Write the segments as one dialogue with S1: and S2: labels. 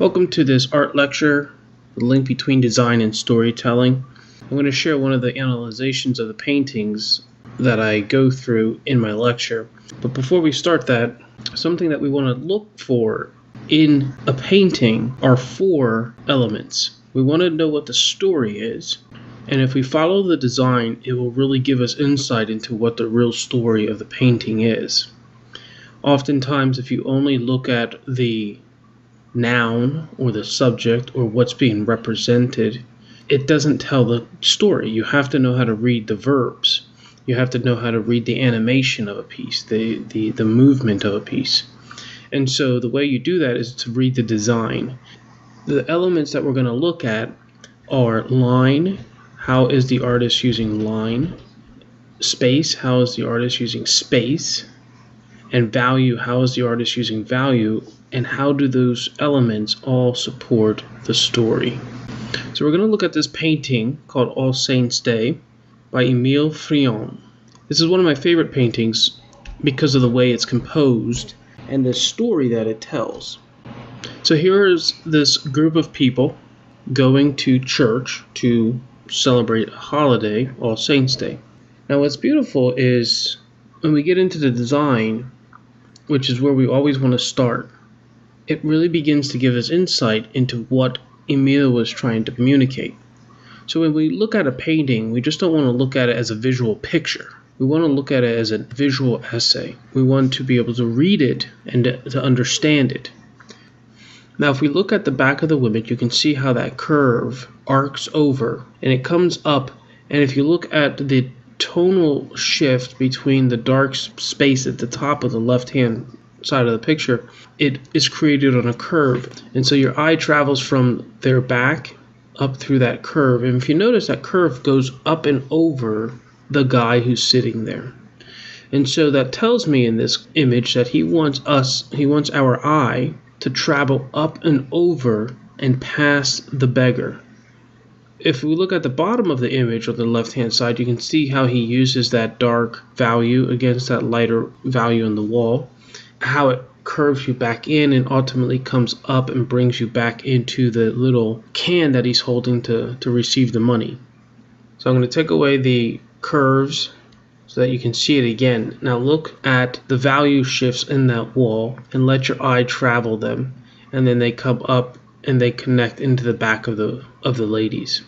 S1: Welcome to this art lecture, the link between design and storytelling. I'm going to share one of the analyzations of the paintings that I go through in my lecture. But before we start that, something that we want to look for in a painting are four elements. We want to know what the story is, and if we follow the design, it will really give us insight into what the real story of the painting is. Oftentimes, if you only look at the noun or the subject or what's being represented, it doesn't tell the story. You have to know how to read the verbs. You have to know how to read the animation of a piece, the movement of a piece. And so the way you do that is to read the design. The elements that we're going to look at are line. How is the artist using line? Space. How is the artist using space? And value. How is the artist using value? And how do those elements all support the story? So we're going to look at this painting called All Saints' Day by Émile Frion. This is one of my favorite paintings because of the way it's composed and the story that it tells. So here's this group of people going to church to celebrate a holiday, All Saints' Day. Now what's beautiful is when we get into the design, which is where we always want to start, it really begins to give us insight into what Émile was trying to communicate. So when we look at a painting, we just don't want to look at it as a visual picture. We want to look at it as a visual essay. We want to be able to read it and to understand it. Now if we look at the back of the woman, you can see how that curve arcs over and it comes up. And if you look at the tonal shift between the dark space at the top of the left-hand side of the picture, it is created on a curve. And so your eye travels from their back up through that curve. And if you notice, that curve goes up and over the guy who's sitting there. And so that tells me in this image that he wants our eye to travel up and over and past the beggar. If we look at the bottom of the image on the left-hand side, you can see how he uses that dark value against that lighter value on the wall, how it curves you back in and ultimately comes up and brings you back into the little can that he's holding to receive the money. So I'm going to take away the curves so that you can see it again. Now look at the value shifts in that wall and let your eye travel them, and then they come up and they connect into the back of the ladies.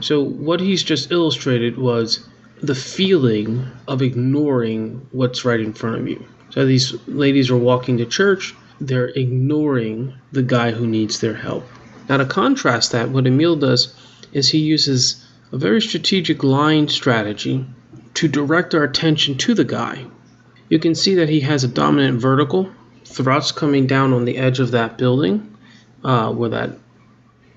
S1: So what he's just illustrated was the feeling of ignoring what's right in front of you. So these ladies are walking to church, they're ignoring the guy who needs their help. Now to contrast that, what Émile does is he uses a very strategic line strategy to direct our attention to the guy. You can see that he has a dominant vertical thrust coming down on the edge of that building, where that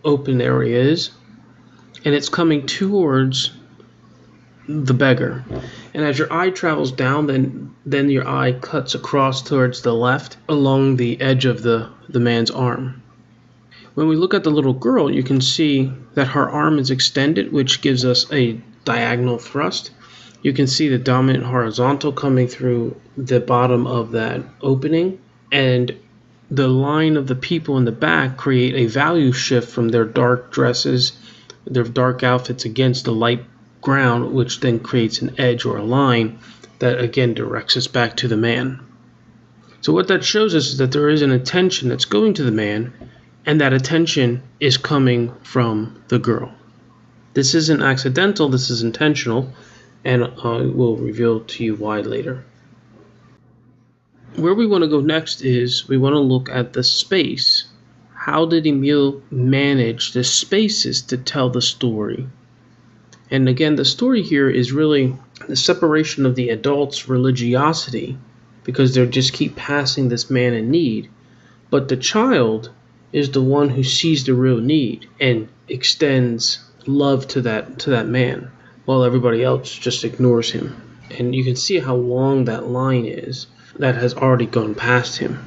S1: open area is, and it's coming towards the beggar. And as your eye travels down, then your eye cuts across towards the left along the edge of the man's arm. When we look at the little girl, you can see that her arm is extended, which gives us a diagonal thrust. You can see the dominant horizontal coming through the bottom of that opening, and the line of the people in the back create a value shift from their dark dresses, their dark outfits against the light ground, which then creates an edge or a line that again directs us back to the man. So what that shows us is that there is an attention that's going to the man, and that attention is coming from the girl. This isn't accidental, this is intentional, and I will reveal to you why later. Where we want to go next is we want to look at the space. How did Émile manage the spaces to tell the story? And again, the story here is really the separation of the adult's religiosity, because they just keep passing this man in need. But the child is the one who sees the real need and extends love to that man, while everybody else just ignores him. And you can see how long that line is that has already gone past him.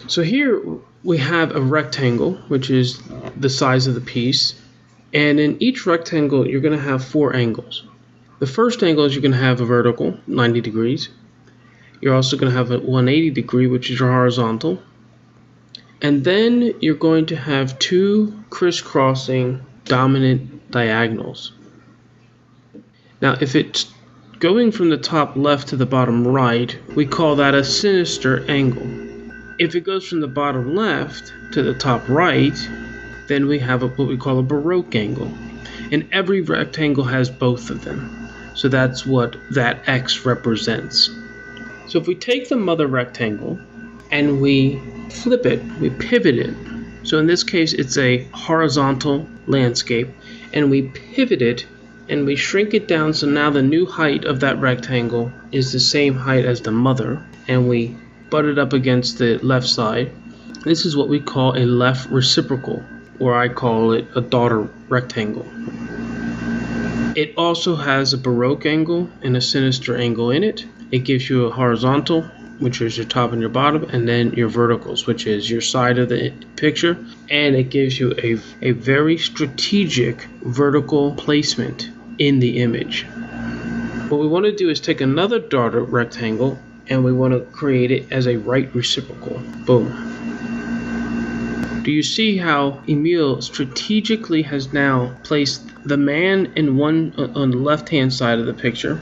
S1: So here we have a rectangle, which is the size of the piece. And in each rectangle, you're going to have four angles. The first angle is you're going to have a vertical, 90 degrees. You're also going to have a 180 degree, which is your horizontal. And then you're going to have two crisscrossing dominant diagonals. Now, if it's going from the top left to the bottom right, we call that a sinister angle. If it goes from the bottom left to the top right, then we have what we call a Baroque angle. And every rectangle has both of them. So that's what that X represents. So if we take the mother rectangle and we flip it, we pivot it. So in this case, it's a horizontal landscape, and we pivot it and we shrink it down so now the new height of that rectangle is the same height as the mother, and we butt it up against the left side. This is what we call a left reciprocal, or I call it a daughter rectangle. It also has a Baroque angle and a sinister angle in it. It gives you a horizontal, which is your top and your bottom, and then your verticals, which is your side of the picture, and it gives you a very strategic vertical placement in the image. What we want to do is take another daughter rectangle and we want to create it as a right reciprocal. Boom. Do you see how Emile strategically has now placed the man in one on the left hand side of the picture,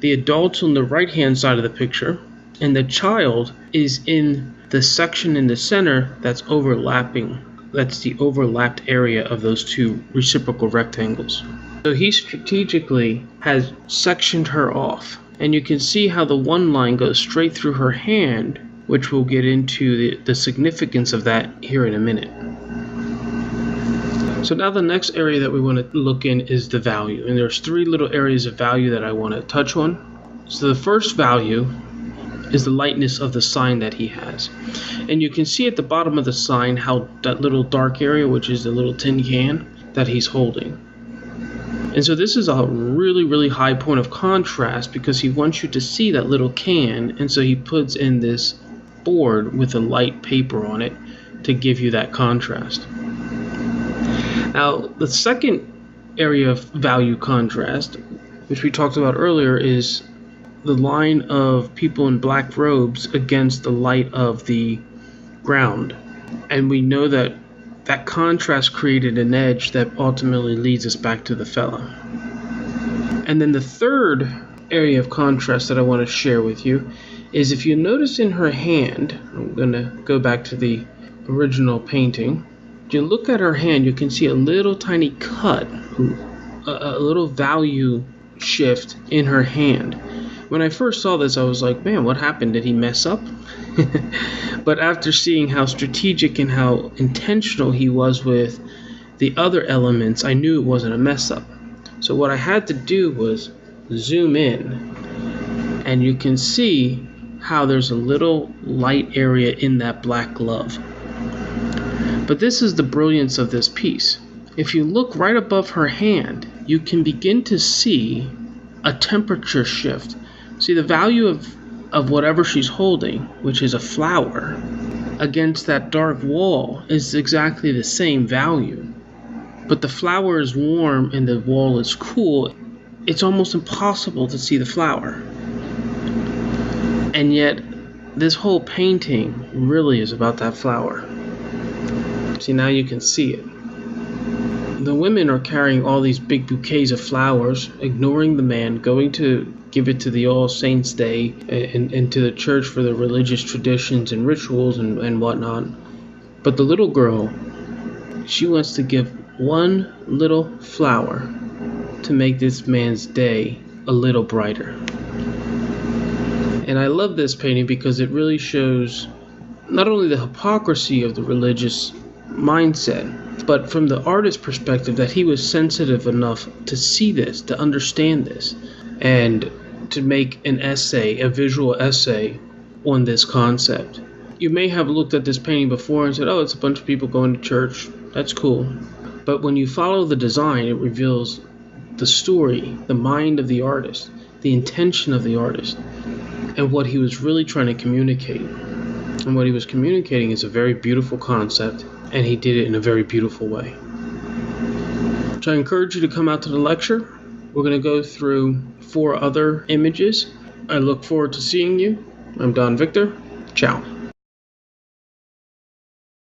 S1: the adult on the right hand side of the picture, and the child is in the section in the center that's overlapping. That's the overlapped area of those two reciprocal rectangles. So he strategically has sectioned her off. And you can see how the one line goes straight through her hand, which we'll get into the significance of that here in a minute. So now the next area that we want to look in is the value. And there's three little areas of value that I want to touch on. So the first value is the lightness of the sign that he has. And you can see at the bottom of the sign how that little dark area, which is the little tin can that he's holding. And so this is a really, really high point of contrast because he wants you to see that little can, and so he puts in this board with a light paper on it to give you that contrast. Now, the second area of value contrast, which we talked about earlier, is the line of people in black robes against the light of the ground. And we know that that contrast created an edge that ultimately leads us back to the fella. And then the third area of contrast that I want to share with you is, if you notice in her hand, I'm going to go back to the original painting. If you look at her hand, you can see a little tiny cut, a little value shift in her hand. When I first saw this, I was like, man, what happened? Did he mess up? But after seeing how strategic and how intentional he was with the other elements, I knew it wasn't a mess up. So what I had to do was zoom in, and you can see how there's a little light area in that black glove. But this is the brilliance of this piece. If you look right above her hand, you can begin to see a temperature shift. See, the value of whatever she's holding, which is a flower, against that dark wall is exactly the same value. But the flower is warm and the wall is cool. It's almost impossible to see the flower. And yet, this whole painting really is about that flower. See, now you can see it. The women are carrying all these big bouquets of flowers, ignoring the man, going to give it to the All Saints' Day and to the church for the religious traditions and rituals and whatnot. But the little girl, she wants to give one little flower to make this man's day a little brighter. And I love this painting because it really shows not only the hypocrisy of the religious mindset, but from the artist's perspective, that he was sensitive enough to see this, to understand this, and to make an essay, a visual essay on this concept. You may have looked at this painting before and said, oh, it's a bunch of people going to church. That's cool. But when you follow the design, it reveals the story, the mind of the artist, the intention of the artist, and what he was really trying to communicate. And what he was communicating is a very beautiful concept, and he did it in a very beautiful way. So I encourage you to come out to the lecture. We're going to go through 4 other images. I look forward to seeing you. I'm Don Victor. Ciao.